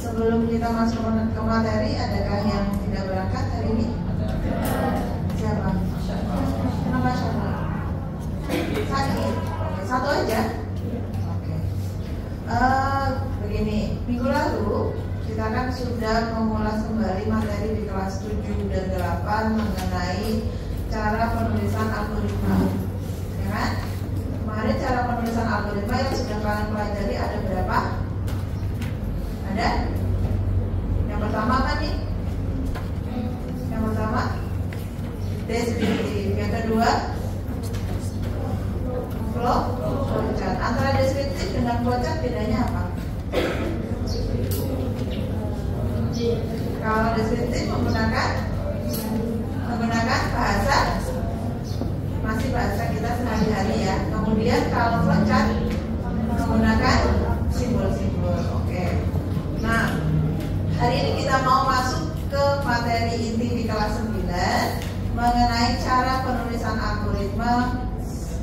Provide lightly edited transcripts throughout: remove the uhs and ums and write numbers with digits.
sebelum kita masuk ke materi, adakah yang tidak berangkat hari ini? Siapa? Kenapa siapa? Sakit. Oke, satu aja. Oke. Begini, minggu lalu kita kan sudah mengulas kembali materi di kelas 7 dan 8 mengenai cara penulisan algoritma. Ya kan? Kemarin cara penulisan algoritma yang sudah kalian pelajari ada berapa? Ada? Yang pertama apa nih? Yang pertama deskriptif. Yang kedua flowchart. Antara deskriptif dengan flowchart bedanya apa? Kalau deskriptif menggunakan bahasa, masih bahasa kita sehari-hari ya. Kemudian kalau flowchart menggunakan simbol-simbol. Oke. Nah, hari ini kita mau masuk ke materi inti di kelas 9 mengenai cara penulisan algoritma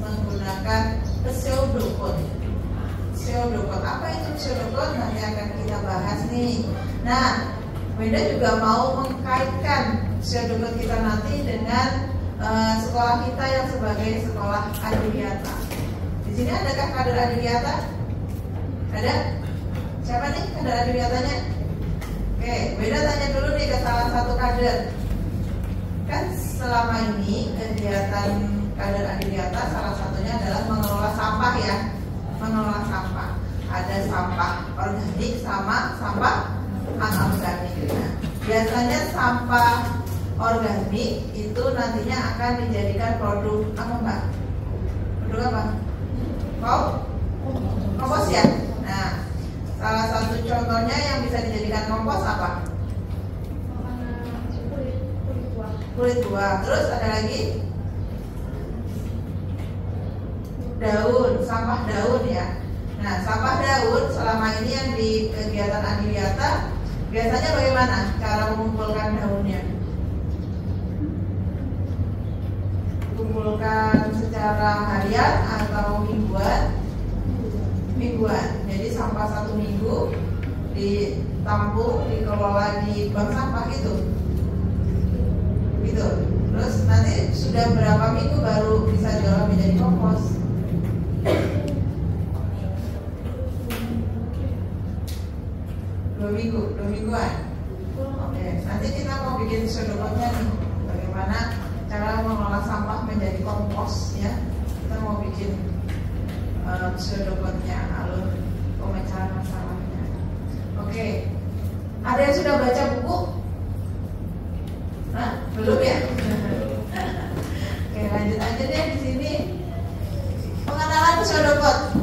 menggunakan pseudocode. Pseudocode, apa itu pseudocode? Nanti akan kita bahas nih. Nah, Wenda juga mau mengkaitkan pseudocode kita nanti dengan sekolah kita yang sebagai sekolah Adiwiyata. Di sini adakah kader Adiwiyata? Ada? Siapa nih kader Adiwiyatanya? Oke, Wenda tanya dulu nih ke salah satu kader. Kan selama ini kegiatan kader Adiwiyata salah satunya adalah mengelola sampah ya. Mengelola sampah. Ada sampah organik sama sampah anorganik. Nah, biasanya sampah organik itu nantinya akan dijadikan produk apa Mbak? Produk apa? Kompos ya. Nah, salah satu contohnya yang bisa dijadikan kompos apa? Kulit buah. Terus ada lagi daun, sampah daun ya. Nah, sampah daun selama ini yang di kegiatan Adiwiyata biasanya bagaimana cara mengumpulkan daunnya? Kumpulkan secara harian atau mingguan? Mingguan. Jadi sampah satu minggu ditampung, dikelola di bank sampah itu. Gitu. Terus nanti sudah berapa minggu baru bisa diolah menjadi kompos? Dua mingguan. Oke, nanti kita mau bikin pseudocode-nya nih. Bagaimana cara mengolah sampah menjadi kompos ya. Kita mau bikin pseudocode-nya, alur pemecahan masalahnya. Oke. Ada yang sudah baca buku? Nah, belum ya? Oke, lanjut aja deh di sini. Pengenalan pseudocode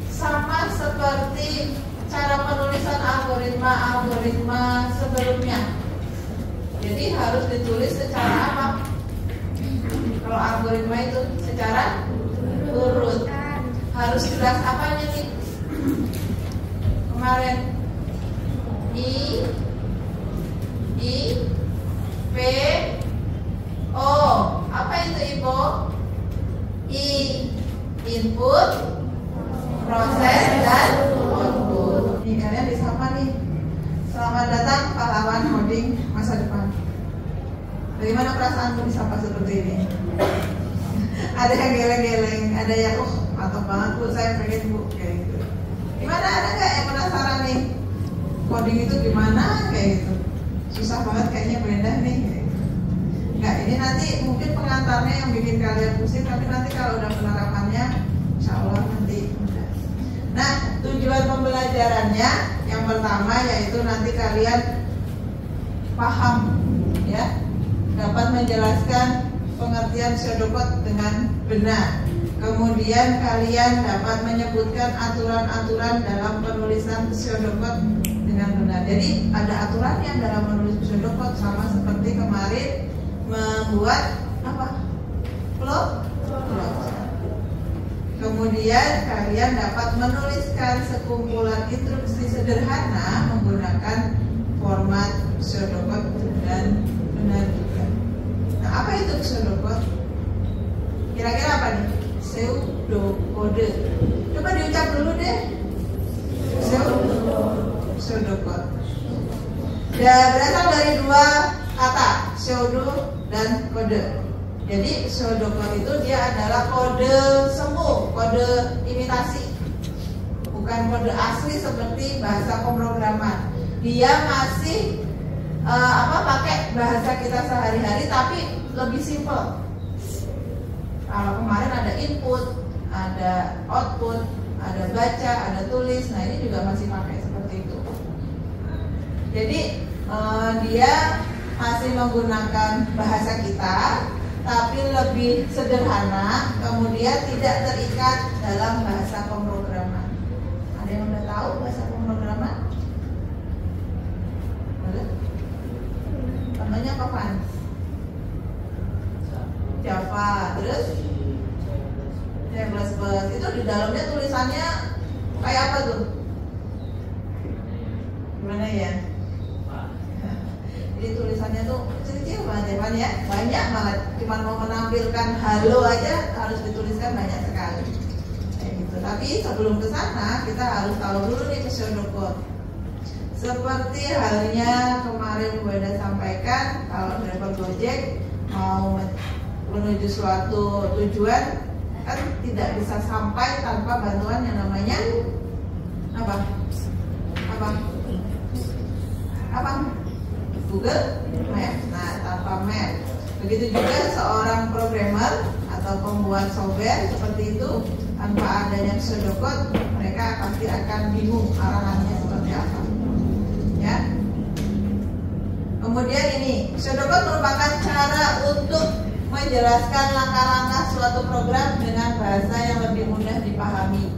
sama seperti cara penulisan algoritma sebelumnya. Jadi harus ditulis secara apa? Kalau algoritma itu secara urut. Harus jelas apanya nih? Kemarin I P O. Apa itu IPO? I input, proses dan output. Nih kalian disapa nih. Selamat datang pahlawan coding masa depan. Bagaimana perasaanmu disapa seperti ini? Ada yang geleng-geleng, ada yang mantap banget Bu, saya pengen Bu kayak gitu. Gimana, ada nggak yang penasaran nih? Coding itu gimana kayak gitu? Susah banget kayaknya Brenda nih. Kayak gitu. Nggak, ini nanti mungkin pengantarnya yang bikin kalian pusing, tapi nanti kalau udah penerapannya, insya Allah nanti mudah. Nah, tujuan pembelajarannya yang pertama yaitu nanti kalian paham ya, dapat menjelaskan pengertian pseudocode dengan benar. Kemudian kalian dapat menyebutkan aturan-aturan dalam penulisan pseudocode dengan benar. Jadi ada aturannya dalam menulis pseudocode, sama seperti kemarin membuat apa? Flowchart. Kemudian kalian dapat menuliskan sekumpulan instruksi sederhana menggunakan format pseudocode dengan benar juga. Nah, apa itu pseudocode? Kira-kira apa nih? Pseudocode. Coba diucap dulu deh. pseudocode. Berasal dari dua kata, pseudo dan kode. Jadi pseudocode itu dia adalah kode semu, kode imitasi, bukan kode asli seperti bahasa pemrograman. Dia masih pakai bahasa kita sehari-hari, tapi lebih simple. Kalau kemarin ada input, ada output, ada baca, ada tulis. Nah ini juga masih pakai seperti itu. Jadi dia masih menggunakan bahasa kita, tapi lebih sederhana, kemudian tidak terikat dalam bahasa pemrograman. Ada yang udah tahu bahasa pemrograman? Ada? Contohnya kapan? Java, terus C++. Itu di dalamnya tulisannya kayak apa tuh? Gimana ya? Jadi tulisannya tuh kecil-kecil banget ya, banyak banget. Cuma mau menampilkan halo aja harus dituliskan banyak sekali. Kayak gitu. Tapi sebelum ke sana kita harus tahu dulu nih pseudocode. Seperti halnya kemarin Bu Eda sampaikan, kalau driver Gojek mau menuju suatu tujuan kan tidak bisa sampai tanpa bantuan yang namanya apa? Google Maps. Nah, tanpa map. Begitu juga seorang programmer atau pembuat software seperti itu, tanpa adanya pseudocode, mereka pasti akan bingung arahannya seperti apa. Ya. Kemudian ini, pseudocode merupakan cara untuk menjelaskan langkah-langkah suatu program dengan bahasa yang lebih mudah dipahami.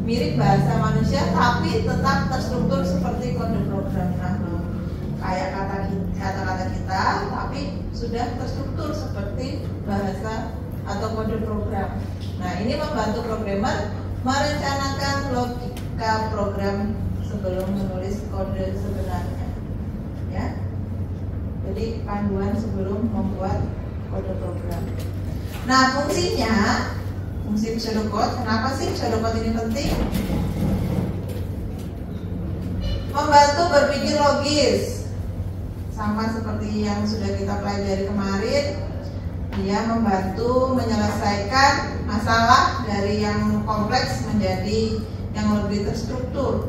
Mirip bahasa manusia, tapi tetap terstruktur seperti kode program. Nah, kayak kata-kata kita, tapi sudah terstruktur seperti bahasa atau kode program. Nah, ini membantu programmer merencanakan logika program sebelum menulis kode sebenarnya. Ya, jadi panduan sebelum membuat kode program. Nah, fungsi pseudocode. Kenapa sih pseudocode ini penting? Membantu berpikir logis. Sama seperti yang sudah kita pelajari kemarin, dia membantu menyelesaikan masalah dari yang kompleks menjadi yang lebih terstruktur.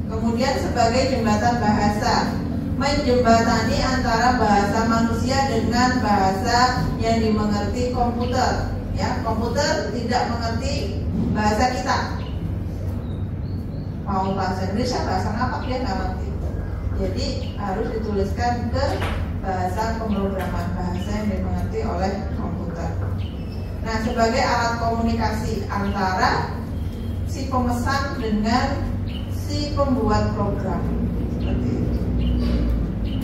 Kemudian sebagai jembatan bahasa, menjembatani antara bahasa manusia dengan bahasa yang dimengerti komputer. Ya, komputer tidak mengerti bahasa kita. Mau bahasa Indonesia, bahasa apa dia nggak ngerti. Jadi harus dituliskan ke bahasa pemrograman, bahasa yang dimengerti oleh komputer. Nah, sebagai alat komunikasi antara si pemesan dengan si pembuat program, seperti itu.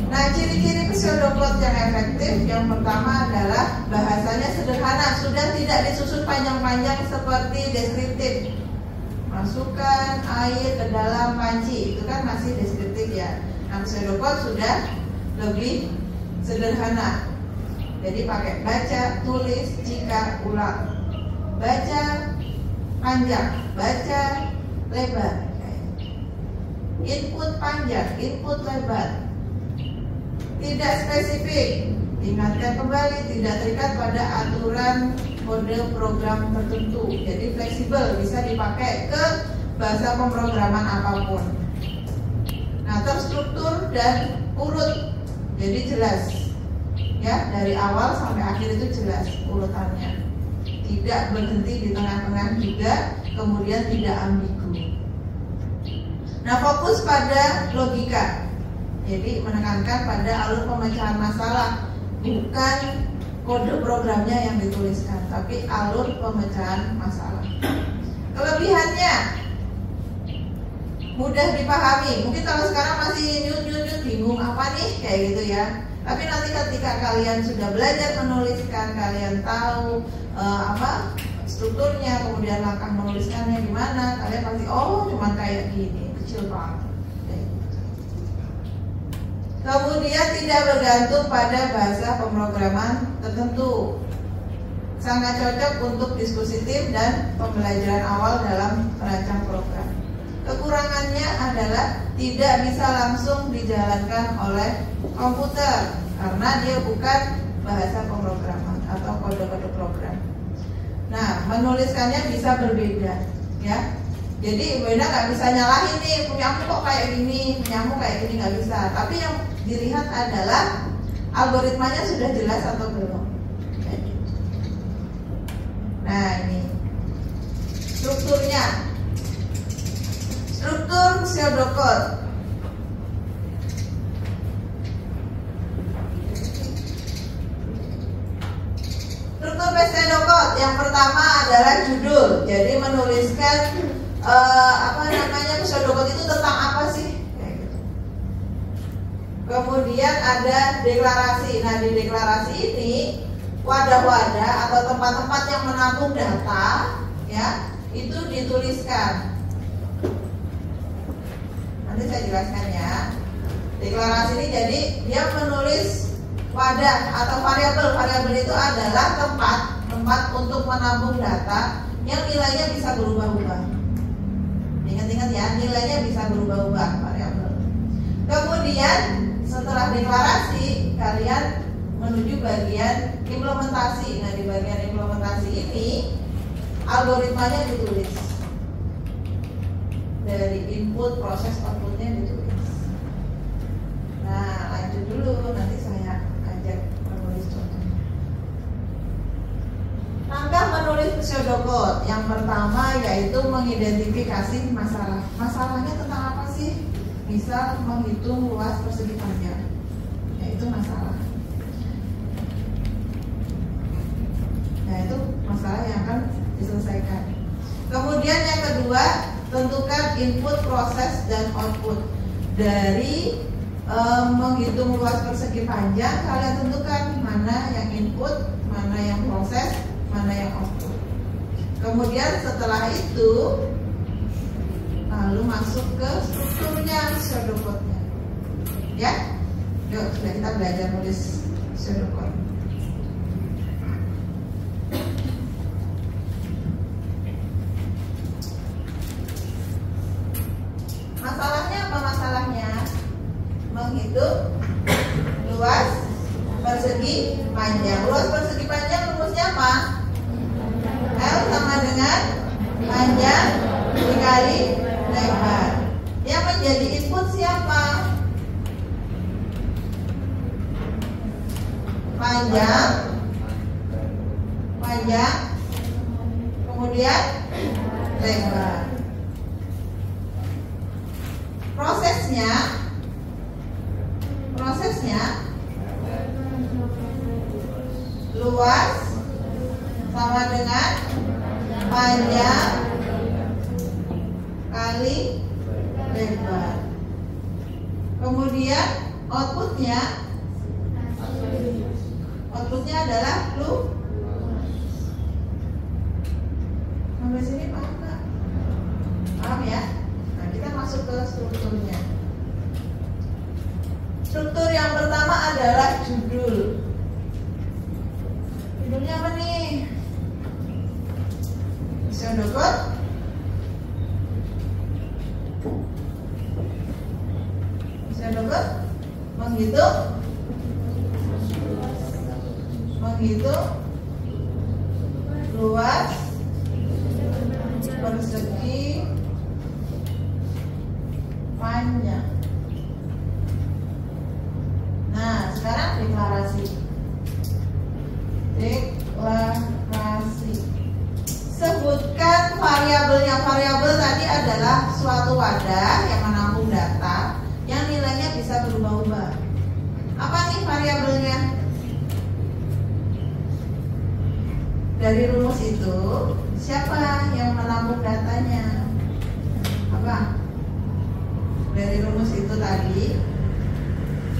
Nah, ciri-ciri pseudocode yang efektif, yang pertama adalah bahasanya sederhana, sudah tidak disusun panjang-panjang seperti deskriptif. Masukkan air ke dalam panci, itu kan masih deskriptif ya. Nah, pseudocode sudah lebih sederhana. Jadi pakai baca, tulis, jika, ulang. Baca panjang, baca lebar. Input panjang, input lebar. Tidak spesifik. Ingatkan kembali, tidak terikat pada aturan kode program tertentu. Jadi fleksibel, bisa dipakai ke bahasa pemrograman apapun. Nah, terstruktur dan urut, jadi jelas, ya, dari awal sampai akhir itu jelas urutannya, tidak berhenti di tengah-tengah juga, kemudian tidak ambigu. Nah, fokus pada logika, jadi menekankan pada alur pemecahan masalah, bukan kode programnya yang dituliskan, tapi alur pemecahan masalah. Kelebihannya mudah dipahami. Mungkin kalau sekarang masih nyut bingung apa nih kayak gitu ya. Tapi nanti ketika kalian sudah belajar menuliskan, kalian tahu strukturnya, kemudian langkah menuliskannya gimana, kalian pasti cuma kayak gini, kecil banget. Kemudian tidak bergantung pada bahasa pemrograman tertentu. Sangat cocok untuk diskusi tim dan pembelajaran awal dalam merancang program. Kekurangannya adalah tidak bisa langsung dijalankan oleh komputer karena dia bukan bahasa pemrograman atau kode-kode program. Nah, menuliskannya bisa berbeda, ya. Jadi Ibu Enda nggak bisa nyalahin nih, punyamu kok kayak gini, punyamu kayak gini, nggak bisa. Tapi yang dilihat adalah algoritmanya sudah jelas atau belum. Nah, ini strukturnya, struktur pseudocode. Struktur pseudocode yang pertama adalah judul. Jadi menuliskan pseudocode itu tentang apa sih? Kemudian ada deklarasi. Nah, di deklarasi ini wadah-wadah atau tempat-tempat yang menampung data, ya, itu dituliskan. Nanti saya jelaskan ya. Deklarasi ini jadi dia menulis wadah atau variabel. Variabel itu adalah tempat untuk menampung data yang nilainya bisa berubah-ubah. Ingat-ingat ya, nilainya bisa berubah-ubah variabel. Kemudian setelah deklarasi, kalian menuju bagian implementasi. Nah, di bagian implementasi ini algoritmanya ditulis. Dari input, proses, outputnya ditulis. Nah, lanjut dulu, nanti saya ajak menulis contohnya. Langkah menulis pseudocode yang pertama yaitu mengidentifikasi masalah. Masalahnya tentang apa sih? Misal menghitung luas persegi panjang, yaitu masalah. Nah, itu masalah yang akan diselesaikan. Kemudian yang kedua, tentukan input, proses, dan output. Dari menghitung luas persegi panjang, kalian tentukan mana yang input, mana yang proses, mana yang output. Kemudian setelah itu lalu masuk ke strukturnya pseudocode-nya. Ya, yuk kita belajar nulis pseudocode. Masalahnya apa masalahnya? Menghitung luas persegi panjang. Luas persegi panjang rumusnya apa? L sama dengan panjang dikali lebar. Yang menjadi input siapa? Panjang, kemudian lebar. Prosesnya luas sama dengan panjang kali lebar. Kemudian outputnya adalah lu. Sampai sini paham nggak? Paham ya? Nah, kita masuk ke strukturnya. Struktur yang pertama adalah judul. Judulnya apa nih? Pseudocode menghitung luas persegi panjang. Nah, sekarang deklarasi. Sebutkan variabelnya. Variabel tadi adalah suatu wadah yang menampung data yang nilainya bisa berubah-ubah. Apa nih variabelnya? Dari rumus itu, siapa yang menampung datanya? Apa? Dari rumus itu tadi,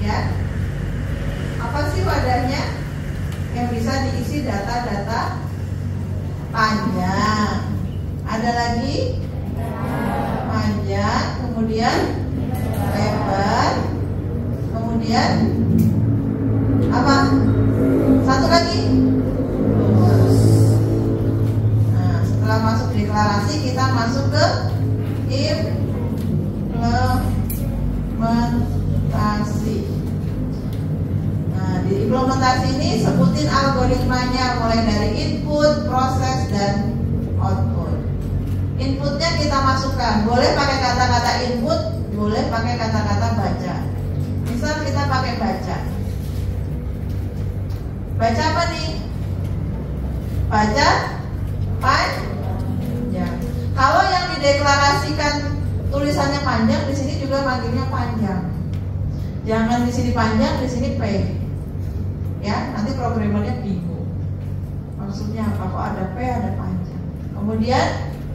ya. Apa sih wadahnya? Yang bisa diisi data-data panjang. Ada lagi panjang, kemudian lebar, kemudian apa? Satu lagi. Nah, setelah masuk deklarasi, kita masuk ke implementasi. implementasi. Nah, di implementasi ini sebutin algoritmanya mulai dari input, proses, dan output. Inputnya kita masukkan, boleh pakai kata-kata input, boleh pakai kata-kata baca. Misal kita pakai baca. Baca apa nih? Baca panjang. Kalau yang dideklarasikan tulisannya panjang, di sini juga manggilnya panjang. Jangan di sini panjang, di sini pendek. Ya, nanti programmernya bingung. Maksudnya apa? Kok ada P, ada panjang. Kemudian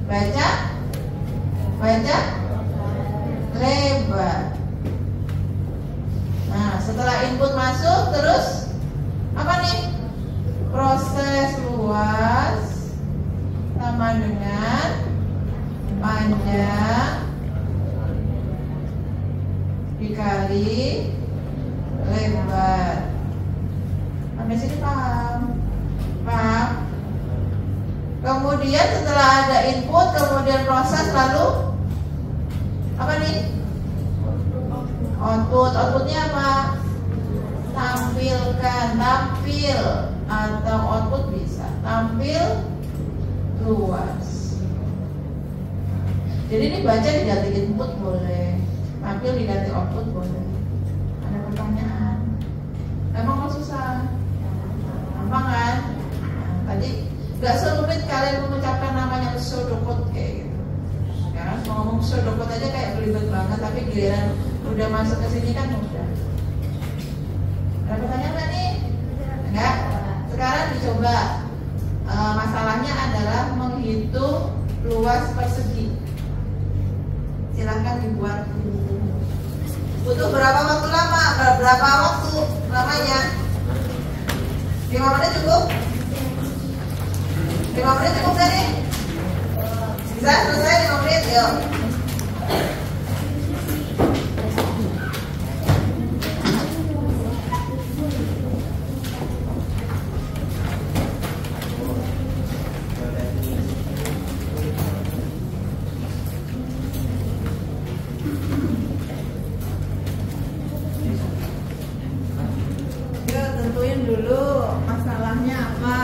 baca lebar. Nah, setelah input masuk, terus apa nih? Proses luas sama dengan panjang dikali lebar. Sampai sini paham? Paham? Kemudian setelah ada input, kemudian proses, lalu apa nih? Output. Outputnya apa? Tampilkan, tampil, atau output bisa tampil luas. Jadi ini baca diganti input boleh, tampil diganti output boleh. Ada pertanyaan? Emang mau susah? Gampang kan? Nah, tadi gak serumit kalian mengucapkan namanya pseudocode kayak gitu. Ya, mau ngomong pseudocode aja kayak belibet banget, tapi giliran udah masuk ke sini kan mudah. Ada pertanyaan nggak nih? Enggak? Sekarang dicoba. Masalahnya adalah menghitung luas persegi. Silahkan dibuat. Butuh berapa waktu lama? Berapa waktu lamanya? 5 menit cukup? 5 menit cukup gak nih? Bisa selesai 5 menit? Yuk. Tentuin dulu masalahnya apa.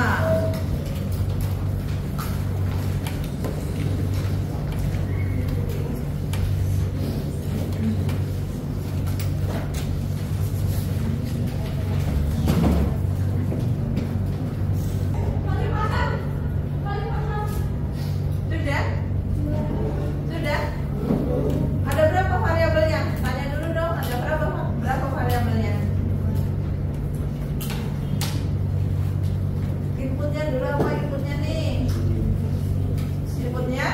Sudah? Sudah? Ada berapa variabelnya? Tanya dulu dong, ada berapa variabelnya? Inputnya dulu apa inputnya nih? Inputnya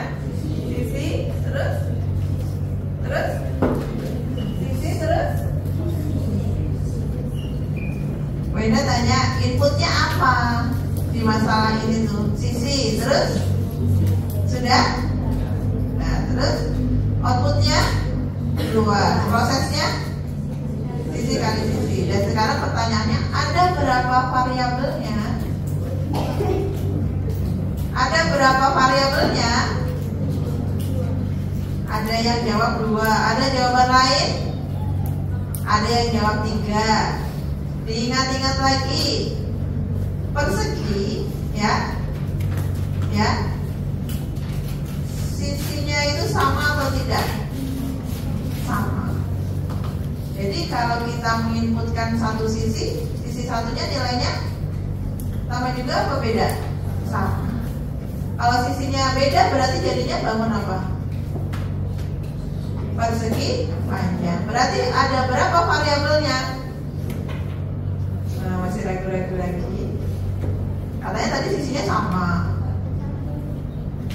sisi, terus sisi, terus Wenda tanya inputnya apa di masalah ini tuh? Sisi, terus sudah? Nah, terus outputnya luas, prosesnya sisi kali sisi. Dan sekarang pertanyaannya, ada berapa variabelnya? Ada berapa variabelnya? Ada yang jawab 2. Ada jawaban lain? Ada yang jawab 3. Diingat-ingat lagi. Persegi, ya. Sisinya itu sama atau tidak? Sama. Jadi kalau kita menginputkan satu sisi satunya nilainya sama juga apa beda? Sama. Kalau sisinya beda berarti jadinya bangun apa? Persegi panjang. Berarti ada berapa variabelnya? Nah, masih ragu-ragu lagi. Katanya tadi sisinya sama.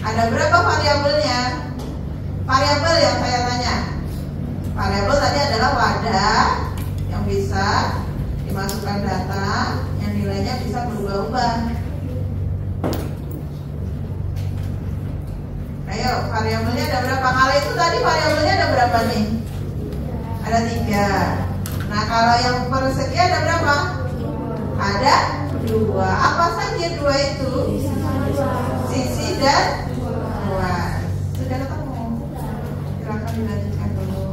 Ada berapa variabelnya? Variabel yang saya tanya. Variabel tadi adalah wadah yang bisa dimasukkan data yang nilainya bisa berubah-ubah. Ayo, variabelnya ada berapa? Kalau itu tadi variabelnya ada berapa nih? Ada 3. Nah, kalau yang persegi ada berapa? Ada 2. Apa saja 2 itu? Sisi dan luas. Sudah ketemu? Silakan dilanjutkan dulu.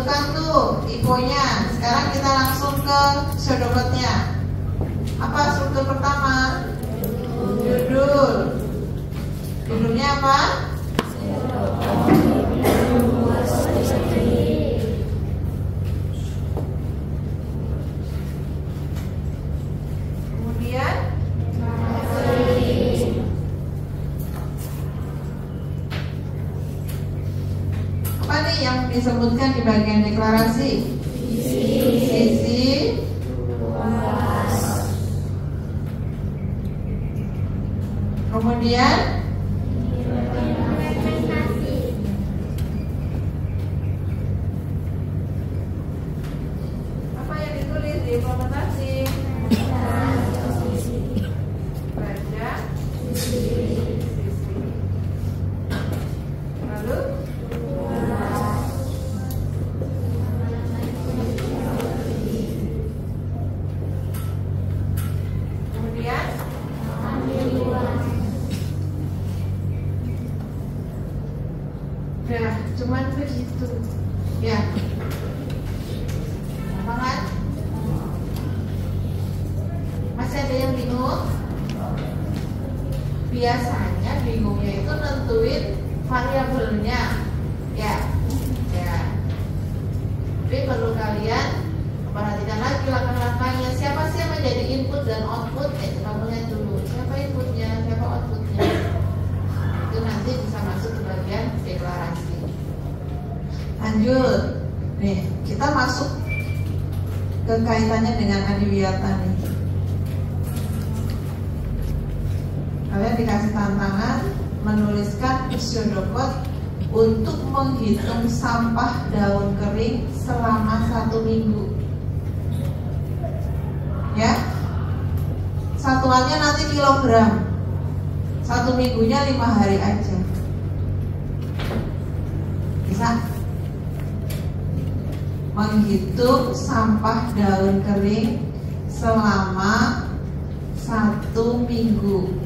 tentukan tuh infonya. Sekarang kita langsung ke pseudocode-nya. Apa struktur pertama? Judul. Judulnya apa? Kemudian apa nih yang disebutkan di bagian deklarasi? Sisi. Kemudian apa yang ditulis di implementasi? Baca sisi. Lalu kemudian nah, cuman begitu. Ya. Gampang kan? Masih ada yang bingung? Biasanya bingungnya itu nentuin variabelnya. Ya. Ya. Tapi perlu kalian perhatikan lagi langkah-langkahnya. Siapa sih yang menjadi input dan output? Kamu lihat dulu. Siapa inputnya? Siapa outputnya? Itu nanti bisa masuk ke bagian deklarasi. Lanjut. Nih, kita masuk ke kaitannya dengan adiwiyata nih. Kalian dikasih tantangan menuliskan pseudocode untuk menghitung sampah daun kering selama 1 minggu. Ya, satuannya nanti kilogram. 1 minggunya 5 hari aja. Bisa? Menghitung sampah daun kering selama 1 minggu.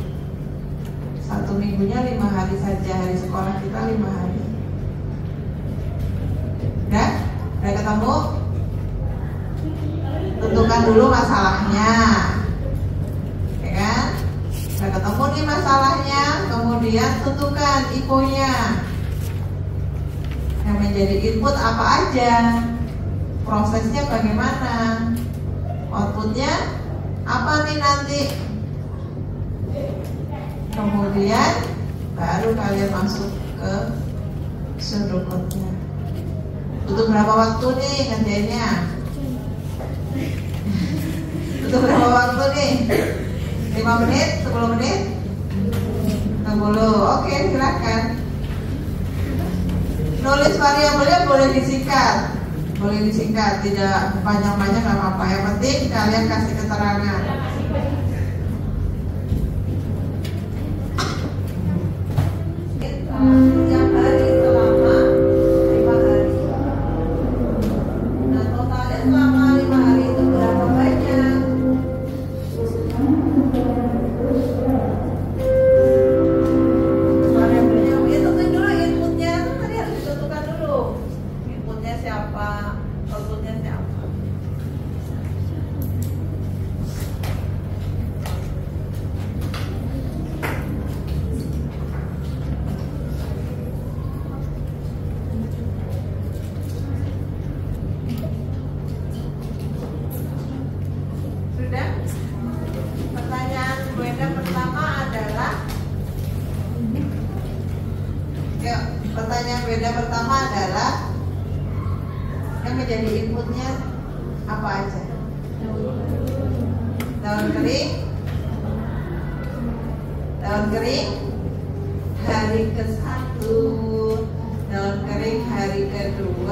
1 minggunya 5 hari saja. Hari sekolah kita 5 hari. Udah? Udah ketemu? Tentukan dulu masalahnya. Ya kan? Udah ketemu nih masalahnya. Kemudian tentukan infonya. Yang menjadi input apa aja, prosesnya bagaimana, outputnya apa nih nanti. Kemudian baru kalian masuk ke pseudocode-nya. Butuh berapa waktu nih ngerjainnya? Butuh berapa waktu nih? 5 menit? 10 menit? 60. Oke, silakan. Nulis variabelnya boleh disingkat. Boleh disingkat, tidak panjang-panjang nggak apa-apa. Yang penting kalian kasih keterangan. Setiap hari selama 5 hari. Nah, totalnya selama 5 hari itu berapa banyak? Variabelnya, ya tentuin dulu inputnya. Tadi harus ditentukan dulu. Inputnya siapa, outputnya siapa. Sudah? Pertanyaan Brenda pertama adalah, yuk, pertanyaan Brenda pertama adalah yang menjadi inputnya apa aja? Daun kering, daun kering hari ke-1, daun kering hari ke-2,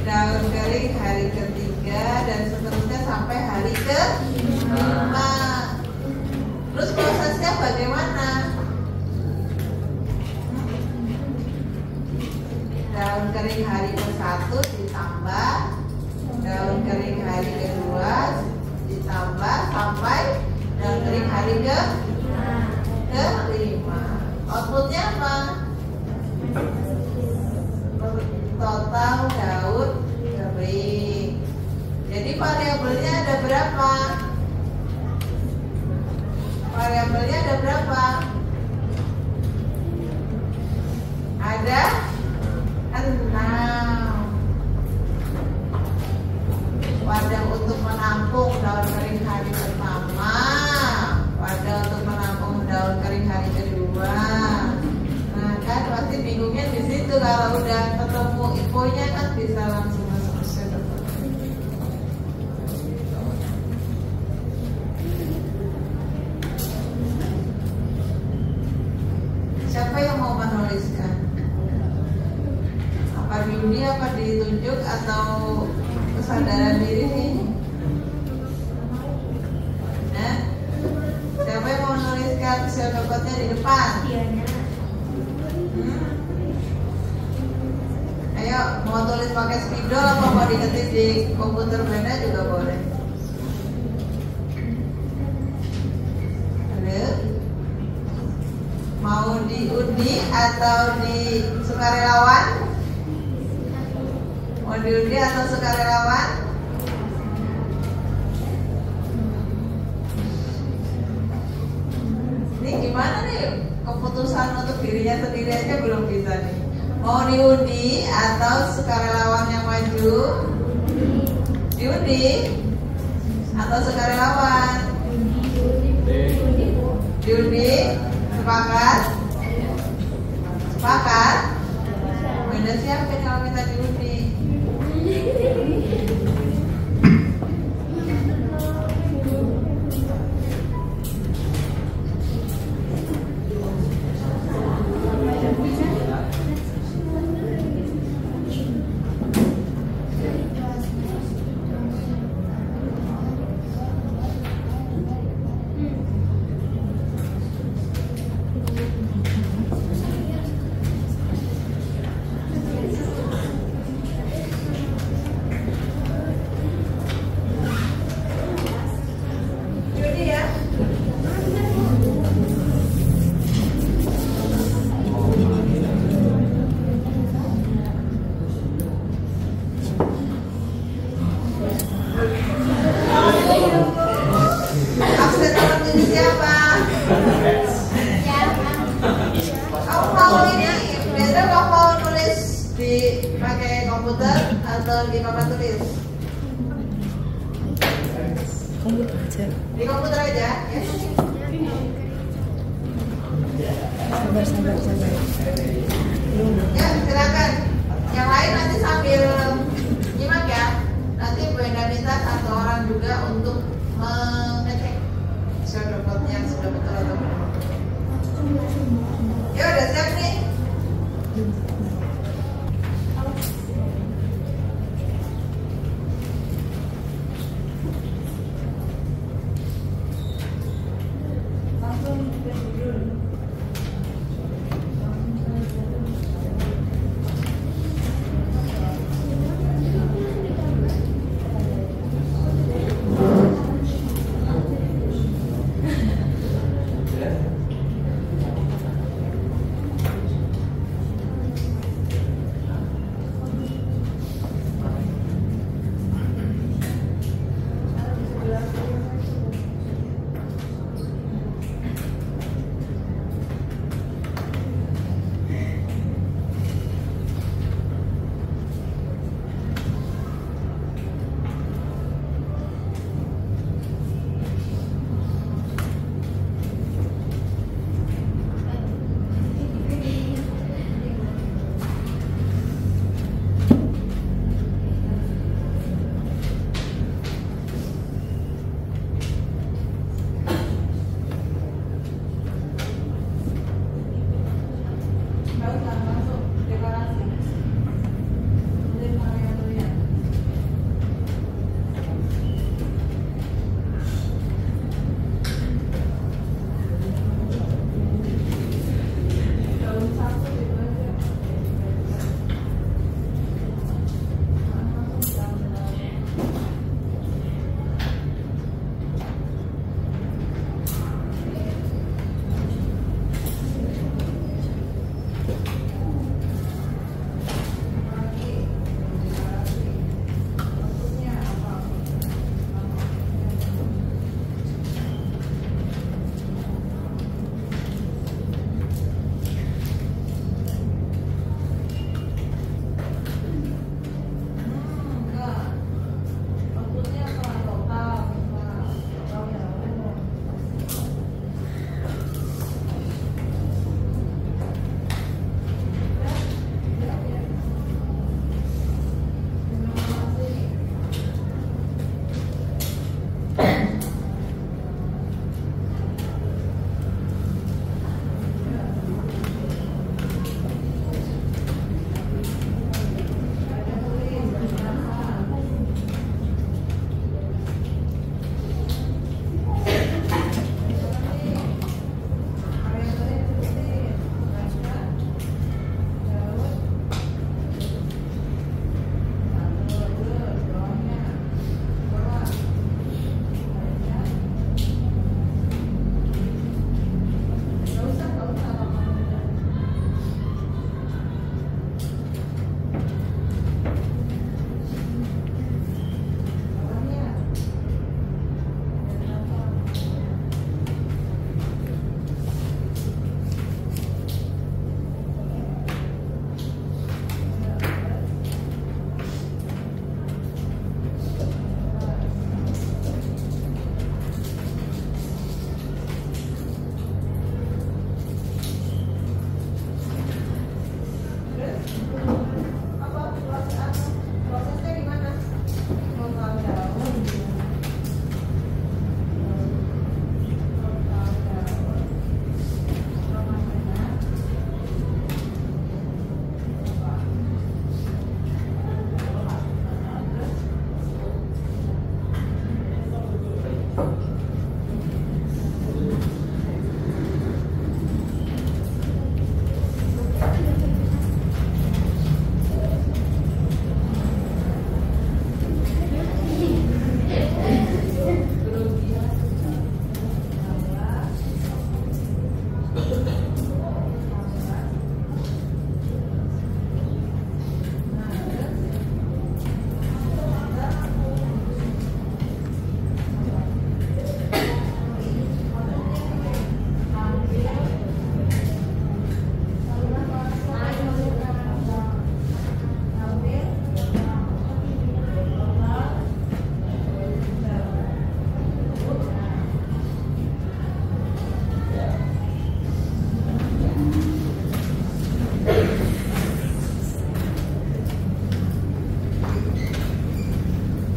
daun kering hari ke-3, dan seterusnya sampai hari ke-5. Terus prosesnya bagaimana? Daun kering hari ke-1 ditambah daun kering hari ke-2 ditambah sampai daun kering hari ke-5. Outputnya apa? Total berapa? Variabelnya ada berapa? Ada 6. Wadah untuk menampung daun kering hari pertama, wadah untuk menampung daun kering hari kedua. Nah kan pasti bingungnya di situ. Kalau udah ketemu infonya kan bisa langsung masuk ke shadowboard. Siapa yang mau menuliskan? Apa diundi, apa ditunjuk, atau kesadaran diri nih? Nah, siapa yang mau menuliskan shadowboardnya di depan? Ayo, mau tulis pakai spidol atau mau diketik di komputer benda juga boleh. Halo? Mau diundi atau di sukarelawan? Mau diundi atau sukarelawan? Ini gimana nih keputusan untuk dirinya sendiri aja belum bisa nih. Mau diundi atau sukarelawan yang maju? Diundi atau sukarelawan? Diundi. Sepakat? Sepakat? Beda siapa kalau kita diundi? Pakai komputer atau di papan tulis? Komputer aja. Di komputer aja, ya. Sabar. Ya, silakan. Yang lain nanti sambil nyimak ya. Nanti Bu Enda minta satu orang juga untuk mengecek shadowboard yang sudah betul atau belum. Ya udah siap nih.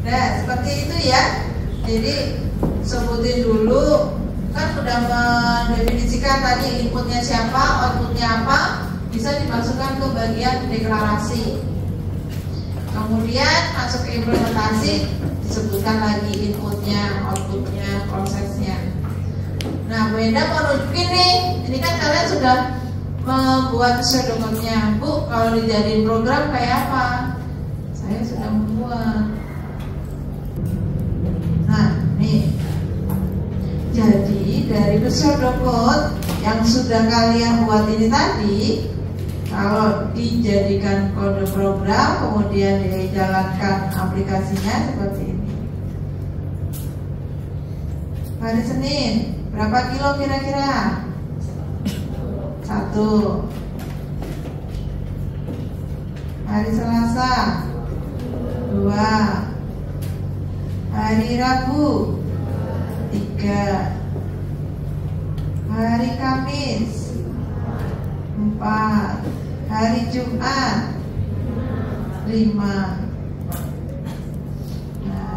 Nah, seperti itu ya. Jadi sebutin dulu, kan sudah mendefinisikan tadi inputnya siapa, outputnya apa, bisa dimasukkan ke bagian deklarasi. Kemudian masuk ke implementasi, disebutkan lagi inputnya, outputnya, prosesnya. Nah, Bu Enda mau nunjukin nih, ini kan kalian sudah membuat pseudomonnya. Bu, kalau dijadiin program kayak apa? Saya sudah membuat. Nah, nih. Jadi dari pseudocode yang sudah kalian buat ini tadi, kalau dijadikan kode program, kemudian dijalankan aplikasinya seperti ini. Hari Senin, berapa kilo kira-kira? 1. Hari Selasa, 2. Hari Rabu, 3. Hari Kamis, 4. Hari Jumat, 5. Nah,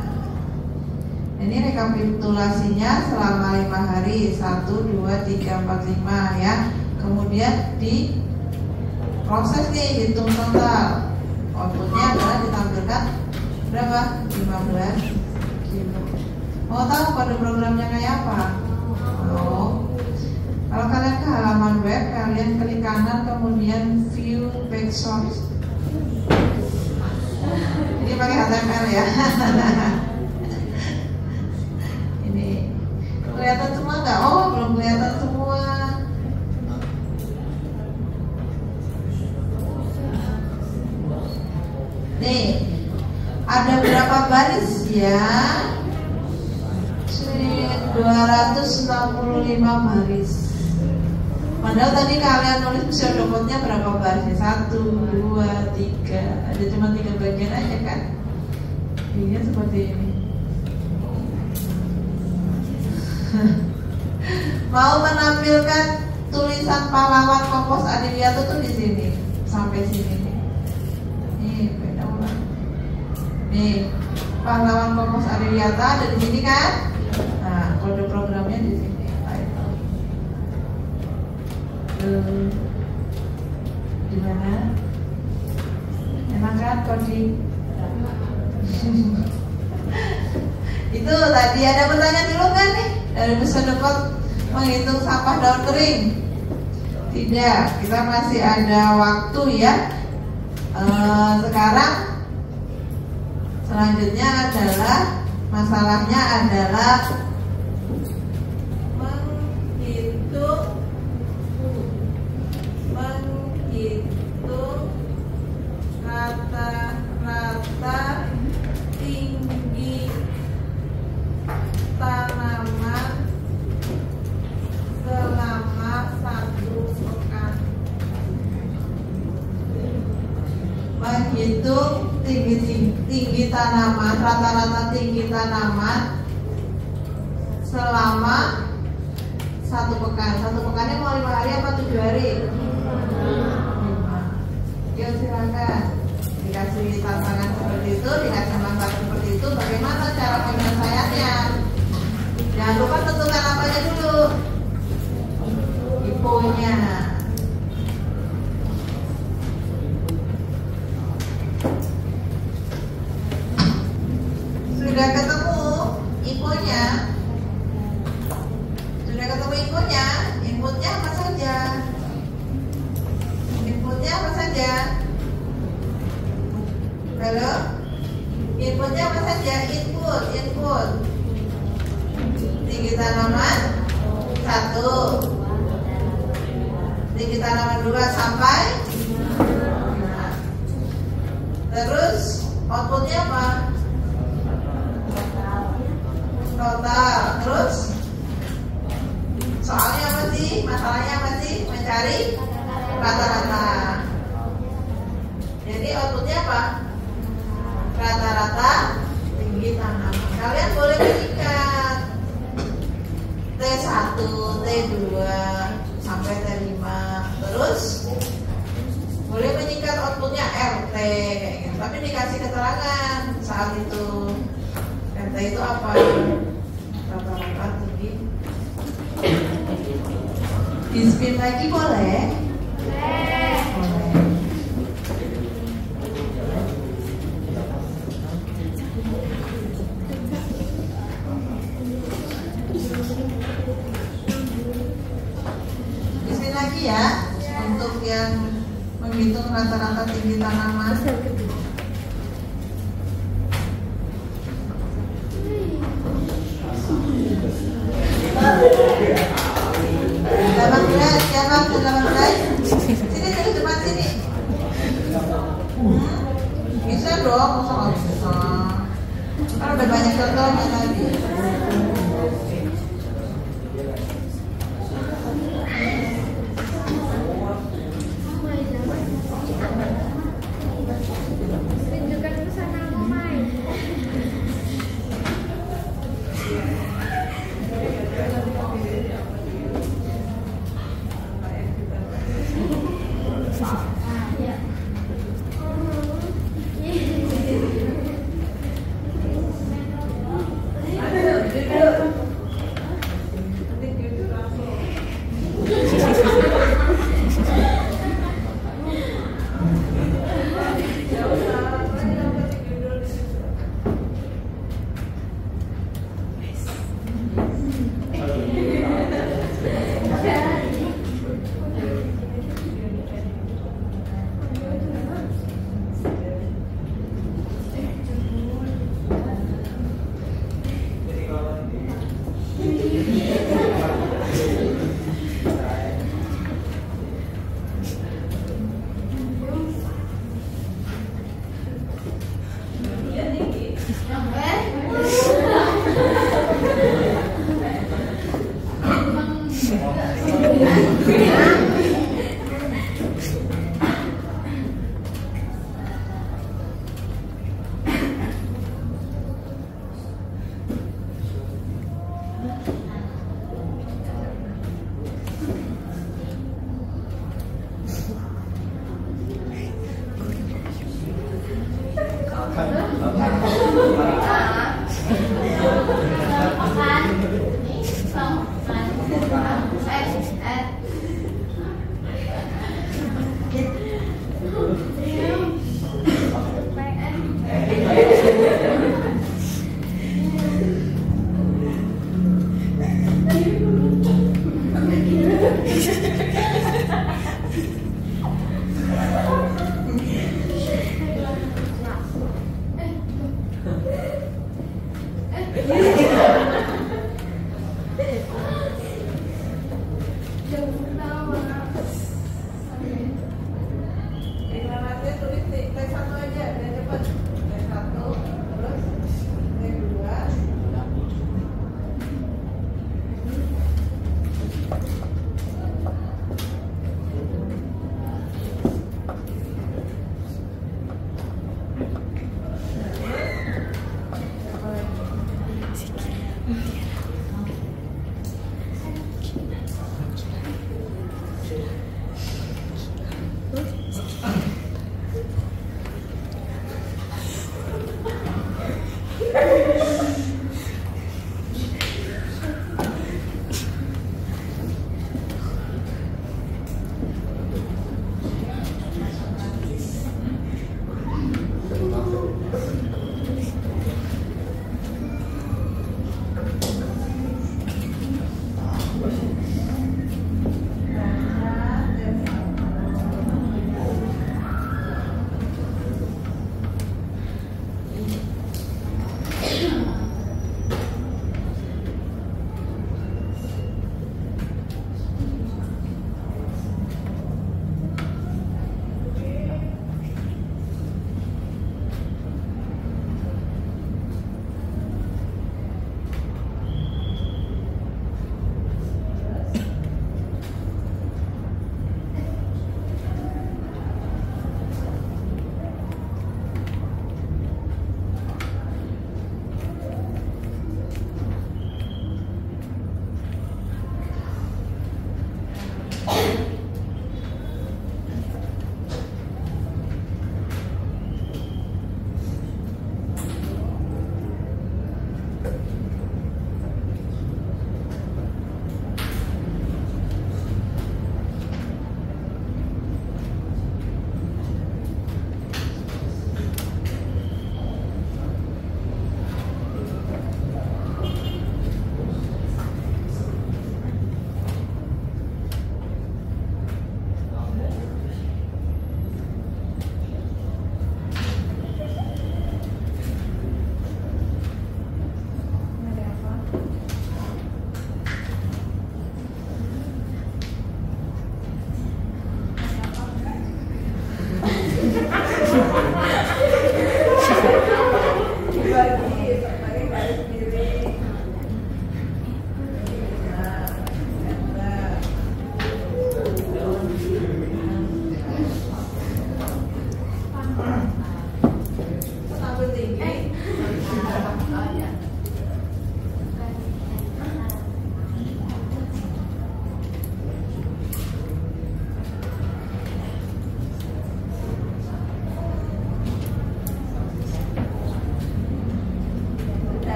ini rekapitulasinya selama 5 hari, 1, 2, 3, 4, 5 ya. Kemudian di proses nih, hitung total. Outputnya adalah ditampilkan berapa? 15 kilo. Mau tahu kode programnya kayak apa? Kalau kalian ke halaman web, kalian klik kanan, kemudian view page source. Ini pakai HTML ya. Ini kelihatan semua nggak? Oh, belum kelihatan semua. Nih, ada berapa baris ya? 265 baris. Padahal tadi kalian nulis pseudocode-nya berapa barisnya? 1, 2, 3. Ada cuma 3 bagian aja kan? Iya seperti ini. Mau menampilkan tulisan pahlawan Kompos Adiwiyato tuh di sini, sampai sini nih. Nih, beda ulang. Nih, pahlawan Kompos Adiwiyato ada di sini kan? Nah, kode programnya di sini. Gimana? Enak kan coding? Itu tadi ada pertanyaan dulu kan nih dari pseudocode menghitung sampah daun kering? Tidak, kita masih ada waktu ya. Sekarang selanjutnya adalah masalahnya adalah menghitung rata-rata tinggi tanaman selama 1 pekan. Menghitung tinggi tanaman, rata-rata tinggi tanaman selama 1 pekan. 1 pekannya mau 5 hari apa 7 hari? 5. Yuk silakan. Dikasih tantangan seperti itu, dikasih manfaat seperti itu. Bagaimana cara penyelesaiannya? Jangan lupa tentukan apanya dulu. Infonya. Sudah ketemu infonya? tinggi tanaman 1, tinggi tanaman 2 sampai 5. Terus outputnya apa? Total. Terus soalnya apa sih? Masalahnya apa sih? Mencari rata-rata. Jadi outputnya apa? Rata-rata tinggi tanaman. Kalian boleh menyikat T1, T2 sampai T5. Terus boleh menyikat outputnya RT kayak gitu. Tapi dikasih keterangan saat itu. RT itu apa? Rata-rata tinggi. Di-spin lagi boleh? Boleh. Di-spin lagi ya untuk yang menghitung rata-rata tinggi tanaman. Sini depan sini. Bisa dong, masa nggak bisa? Kan udah banyak contohnya tadi. Ada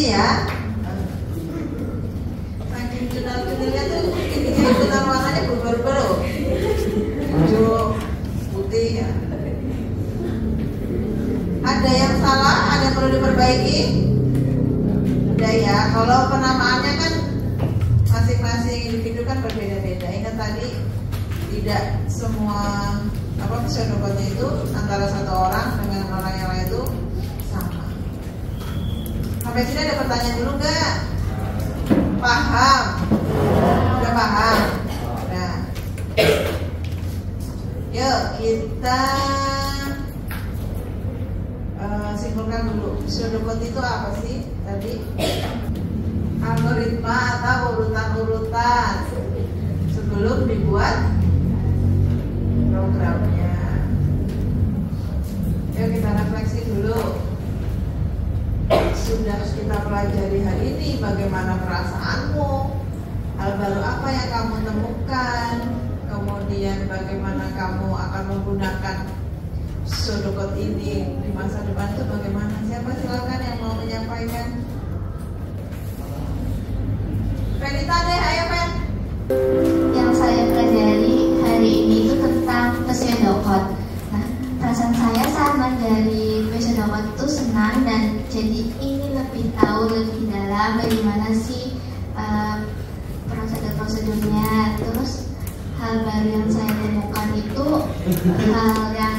Makasih ya. Saking jurnal-jurnalnya tuh ininya ikutan warnanya berubah-ubah loh. Hijau, putih ya. Ada yang salah, ada yang perlu diperbaiki? Udah ya, kalau penamaannya kan masing-masing individu kan berbeda-beda. Ingat tadi tidak semua pseudocode itu antara satu orang dengan orang yang lain itu sama. Sampai sini ada pertanyaan dulu nggak? Paham? Udah paham? Nah, yuk kita simpulkan dulu. Pseudocode itu apa sih tadi? Algoritma atau urutan-urutan sebelum dibuat programnya. Yuk kita refleksi dulu. Sudah kita pelajari hari ini bagaimana perasaanmu, hal baru apa yang kamu temukan, kemudian bagaimana kamu akan menggunakan pseudocode ini di masa depan itu bagaimana? Siapa silakan yang mau menyampaikan? Penita deh, ayo Pen. Yang saya pelajari hari ini itu tentang pseudocode. Nah, perasaan saya saat dari pseudocode itu senang dan jadi ingin lebih tahu lebih dalam bagaimana sih prosedur-prosedurnya. Terus hal baru yang saya temukan itu hal yang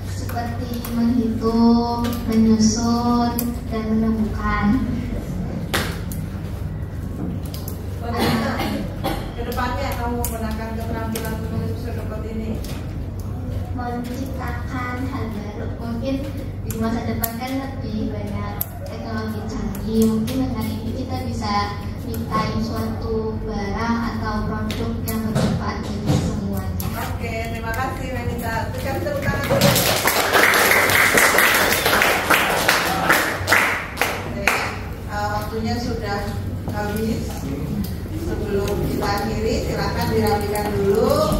seperti menghitung, menyusun, dan menemukan. Kedepannya kamu menggunakan keterampilan menulis pseudocode ini menciptakan hal baru. Mungkin di masa depan kan lebih banyak teknologi canggih. Mungkin dengan ini kita bisa mintain suatu barang atau produk yang bermanfaat bagi semuanya. Oke, terima kasih Menita. Berikan tepuk tangan dulu. Waktunya sudah habis. Sebelum kita akhiri, silakan dirapikan dulu.